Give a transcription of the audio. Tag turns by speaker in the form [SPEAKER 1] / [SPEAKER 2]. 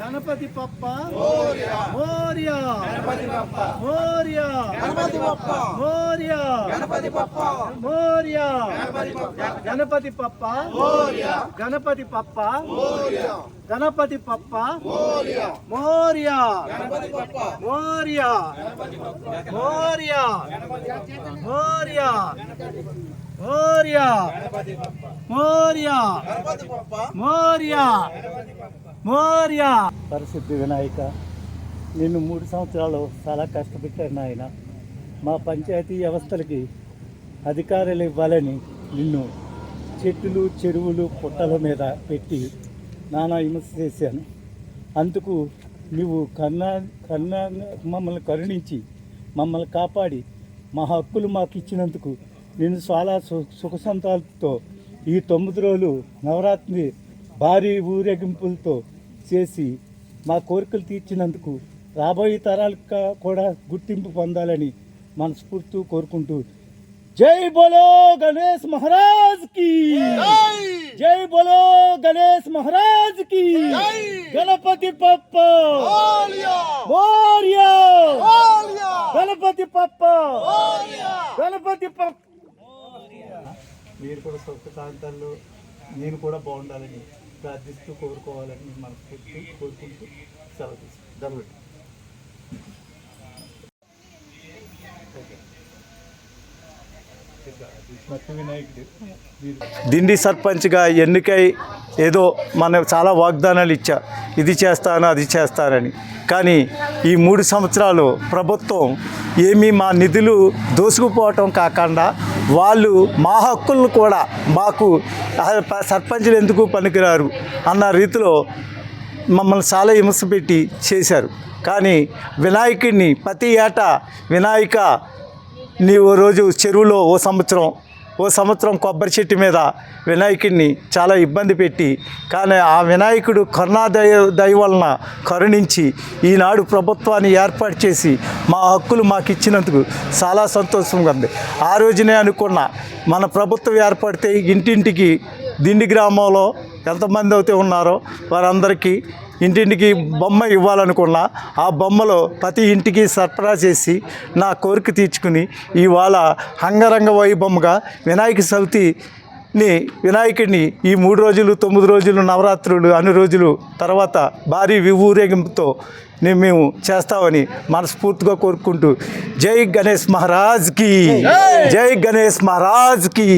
[SPEAKER 1] గణపతి పప్ప మోరియా మోరియా మోరియా మోరియా గణపతి పప్ప గణపతి పప్ప గణపతి పప్ప మోరియా మోరియా మోరియా మోరియా మోరియా మోరియా మోరియా మోరియా. పరిశుద్ధి వినాయక, నిన్ను 3 సంవత్సరాలు చాలా కష్టపెట్టారు నాయన. మా పంచాయతీ వ్యవస్థలకి అధికారులు ఇవ్వాలని నిన్ను చెట్టులు చెరువులు పుట్టల మీద పెట్టి నానా హింస చేశాను. అందుకు నువ్వు మమ్మల్ని కరుణించి మమ్మల్ని కాపాడి మా హక్కులు మాకు ఇచ్చినందుకు నేను చాలా సుఖసంతాలతో ఈ 9 రోజులు నవరాత్రి భారీ ఊరేగింపులతో చేసి మా కోరికలు తీర్చినందుకు రాబోయే తరాలకు కూడా గుర్తింపు పొందాలని మనస్ఫూర్తి కోరుకుంటూ జై బోలో గణేష్ మహారాజ్ కి జై బోలో గణేష్ మహారాజ్ కి గణపతి పప్ప మోరియా గణపతి పప్ప గణపతి పప్ప. మీరు కూడా సుఖ ప్రాంతాల్లో నేను కూడా బాగుండాలని ప్రార్థిస్తూ కోరుకోవాలని మనస్ఫూర్తి కోరుకుంటూ సెలవు తీసుకుంటాం. దిండి సర్పంచ్గా ఎన్నికై ఏదో మనం చాలా వాగ్దానాలు ఇచ్చా, ఇది చేస్తాను అది చేస్తానని. కానీ ఈ 3 సంవత్సరాలు ప్రభుత్వం ఏమీ మా నిధులు దోసుకుపోవటం కాకుండా వాళ్ళు మా హక్కులను కూడా మాకు సర్పంచ్లు ఎందుకు పనికిరారు అన్న రీతిలో మమ్మల్ని చాలా హింస పెట్టి చేశారు. కానీ వినాయకుడిని ప్రతి ఏటా వినాయక ఓ రోజు చెరువులో ఓ సంవత్సరం కొబ్బరి చెట్టు మీద వినాయకుడిని చాలా ఇబ్బంది పెట్టి, కానీ ఆ వినాయకుడు దయ వలన కరుణించి ఈనాడు ప్రభుత్వాన్ని ఏర్పాటు చేసి మా హక్కులు మాకు ఇచ్చినందుకు చాలా సంతోషంగా ఉంది. ఆ రోజునే అనుకున్న మన ప్రభుత్వం ఏర్పడితే ఇంటింటికి దిండి గ్రామంలో ఎంతమంది అయితే ఉన్నారో వారందరికీ ఇంటింటికి బొమ్మ ఇవ్వాలనుకున్నా ఆ బొమ్మలో ప్రతి ఇంటికి సరఫరా చేసి నా కోరిక తీర్చుకుని ఇవాళ అంగరంగ వైభవంగా వినాయక చవితిని వినాయకుడిని ఈ 3 రోజులు 9 రోజులు నవరాత్రులు అన్ని రోజులు తర్వాత భారీ ఊరేగింపుతో మేము చేస్తామని మనస్ఫూర్తిగా కోరుకుంటూ జై గణేష్ మహారాజ్కి జై గణేష్ మహారాజ్కి.